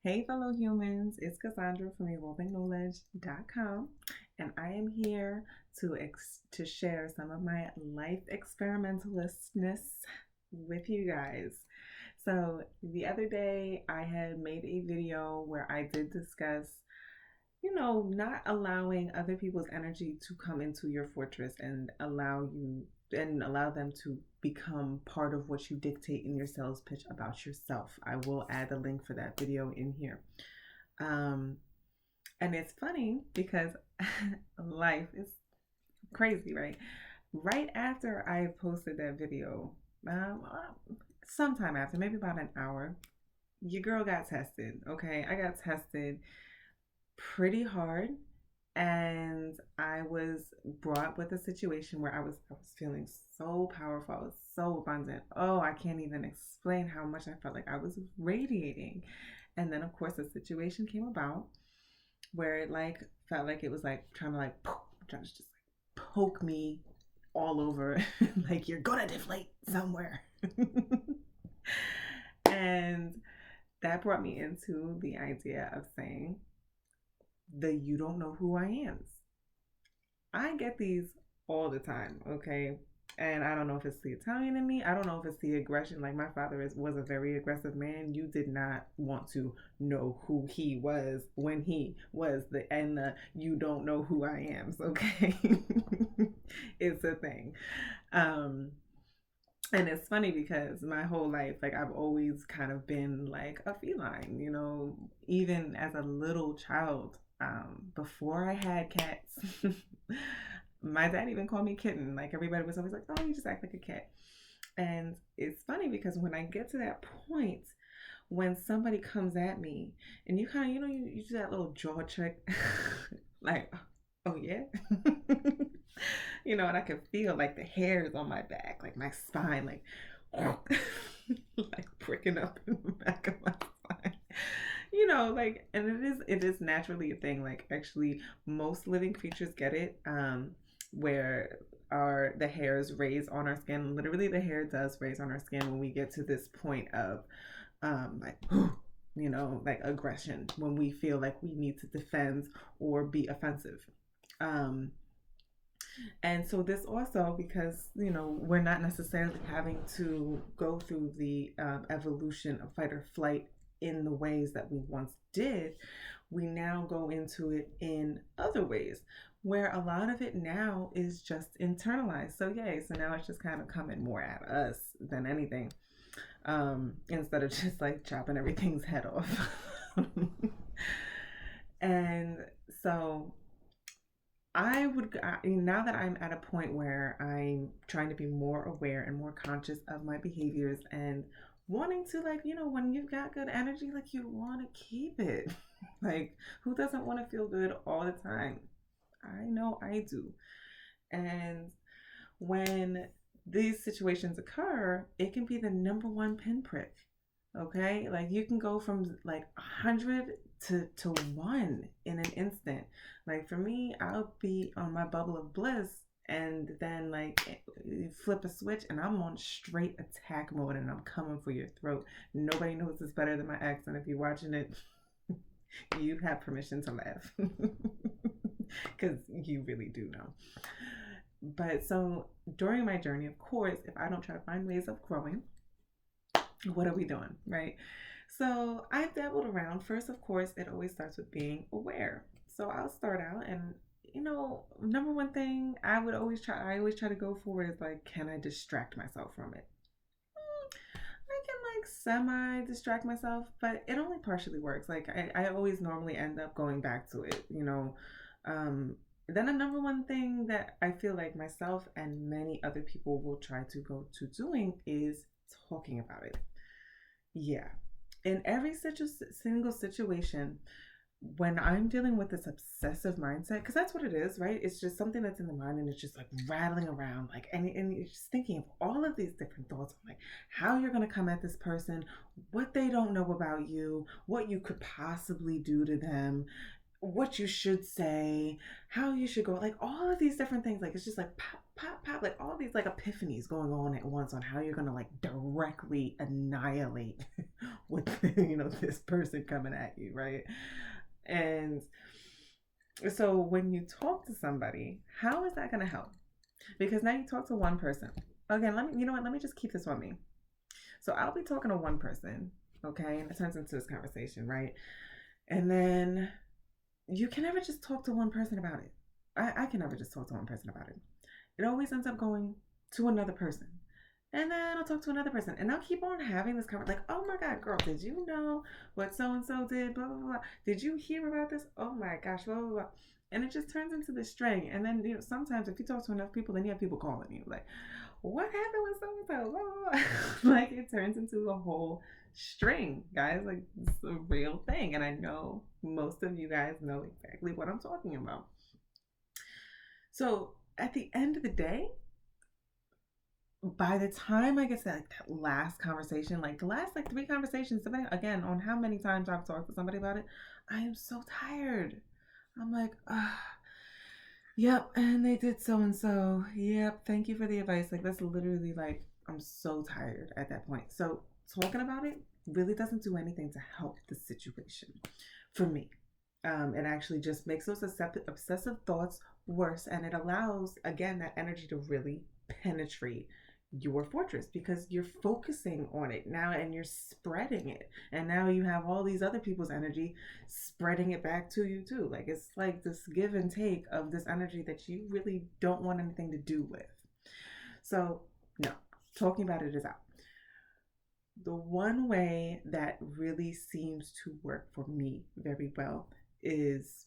Hey, fellow humans, it's Cassandra from evolvingknowledge.com, and I am here to share some of my life experimentalistness with you guys. So, the other day I had made a video where I did discuss, not allowing other people's energy to come into your fortress and allow them to become part of what you dictate in your sales pitch about yourself. I will add a link for that video in here. Um, and it's funny because life is crazy, right? Right after I posted that video, sometime after, maybe about an hour, your girl got tested. Okay, I got tested pretty hard, and I was brought with a situation where I was feeling so powerful. I was so abundant. Oh, I can't even explain how much I felt like I was radiating. And then of course the situation came about where it like felt like it was like trying to just like poke me all over like you're gonna deflate somewhere. And that brought me into the idea of saying the you don't know who I am. I get these all the time, okay? And I don't know if it's the Italian in me. I don't know if it's the aggression. Like my father was a very aggressive man. You did not want to know who he was when he was the you don't know who I am. Okay, it's a thing. Um, and it's funny because my whole life, like I've always kind of been like a feline. Even as a little child, before I had cats. My dad even called me kitten. Like everybody was always like, "Oh, you just act like a cat." And it's funny because when I get to that point, when somebody comes at me and you kind of, you do that little jaw trick, like, "Oh yeah," and I can feel like the hairs on my back, like my spine, like, like pricking up in the back of my spine. Like, and it is naturally a thing. Like, actually, most living creatures get it. Where the hairs raise on our skin. Literally, the hair does raise on our skin when we get to this point of, like, like aggression, when we feel like we need to defend or be offensive. Um, and so this also, because we're not necessarily having to go through the evolution of fight or flight in the ways that we once did, we now go into it in other ways where a lot of it now is just internalized. So yay, so now it's just kind of coming more at us than anything, instead of just like chopping everything's head off. And so now that I'm at a point where I'm trying to be more aware and more conscious of my behaviors and wanting to, like, when you've got good energy, like, you want to keep it. Like, who doesn't want to feel good all the time? I know I do. And when these situations occur, it can be the number one pinprick. Okay, like you can go from like 100 to one in an instant. Like for me, I'll be on my bubble of bliss, and then like flip a switch and I'm on straight attack mode and I'm coming for your throat. Nobody knows this better than my ex, and if you're watching it, you have permission to laugh because you really do know. But so during my journey, of course, if I don't try to find ways of growing, what are we doing, right? So I've dabbled around. First, of course, it always starts with being aware. So I'll start out, and number one thing I always try to go for is like, can I distract myself from it? I can like semi distract myself, but it only partially works. Like I always normally end up going back to it. Then a number one thing that I feel like myself and many other people will try to go to doing is talking about it. Yeah. In every single situation, when I'm dealing with this obsessive mindset, because that's what it is, right? It's just something that's in the mind and it's just like rattling around, like, and you're just thinking of all of these different thoughts, like how you're going to come at this person, what they don't know about you, what you could possibly do to them, what you should say, how you should go, like all of these different things. Like it's just like pop, pop, pop, like all these like epiphanies going on at once on how you're gonna like directly annihilate with this person coming at you, right? And so when you talk to somebody, how is that gonna help? Because now you talk to one person. Again, let me you know what, let me just keep this on me. So I'll be talking to one person, okay, and it turns into this conversation, right? And then you can never just talk to one person about it. I can never just talk to one person about it. It always ends up going to another person. And then I'll talk to another person. And I'll keep on having this conversation. Like, oh my God, girl, did you know what so and so did? Blah, blah, blah. Did you hear about this? Oh my gosh, blah, blah, blah. And it just turns into this string. And then, sometimes if you talk to enough people, then you have people calling you. Like, what happened with so and so? Blah, blah, blah. Like, it turns into a whole string, guys. Like, it's a real thing. And I know most of you guys know exactly what I'm talking about. So, at the end of the day, by the time I get to that last conversation, like the last like three conversations, depending again on how many times I've talked to somebody about it, I am so tired. I'm like, yep, and they did so and so. Yep, thank you for the advice. Like that's literally like I'm so tired at that point. So talking about it really doesn't do anything to help the situation for me. It actually just makes those obsessive thoughts worse, and it allows again that energy to really penetrate your fortress because you're focusing on it now and you're spreading it, and now you have all these other people's energy spreading it back to you too. Like it's like this give and take of this energy that you really don't want anything to do with. So no, talking about it is out. The one way that really seems to work for me very well is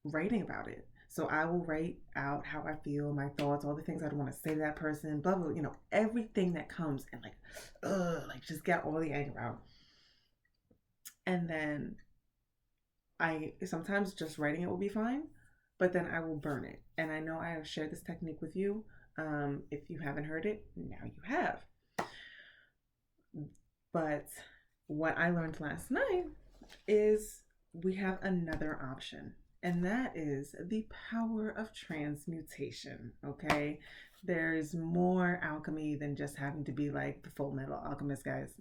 writing about it. So I will write out how I feel, my thoughts, all the things I want to say to that person, blah blah, everything that comes and like just get all the anger out. And then I sometimes just writing it will be fine, but then I will burn it. And I know I have shared this technique with you. If you haven't heard it, now you have. But what I learned last night is we have another option, and that is the power of transmutation. Okay, there's more alchemy than just having to be like the Full Metal Alchemist, guys.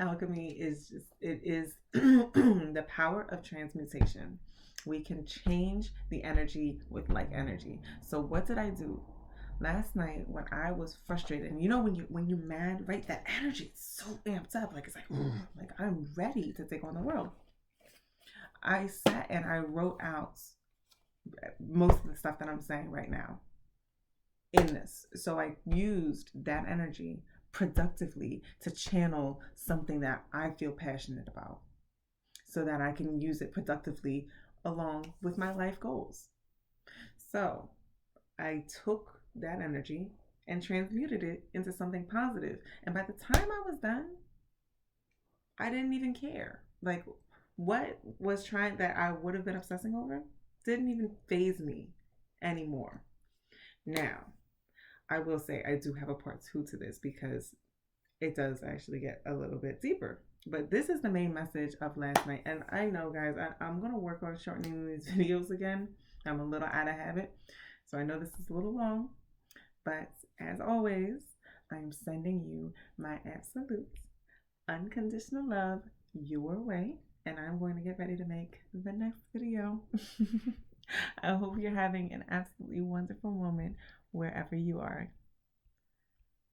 Alchemy is just, it is the power of transmutation. We can change the energy with like energy. So what did I do last night when I was frustrated? And when you mad, right? That energy is so amped up. Like it's like I'm ready to take on the world. I sat and I wrote out most of the stuff that I'm saying right now in this. So I used that energy productively to channel something that I feel passionate about so that I can use it productively along with my life goals. So I took that energy and transmuted it into something positive. And by the time I was done, I didn't even care. Like what was trying that I would have been obsessing over didn't even phase me anymore. Now, I will say I do have a part two to this because it does actually get a little bit deeper. But this is the main message of last night. And I know, guys, I'm going to work on shortening these videos again. I'm a little out of habit. So I know this is a little long. But as always, I'm sending you my absolute unconditional love your way. And I'm going to get ready to make the next video. I hope you're having an absolutely wonderful moment wherever you are.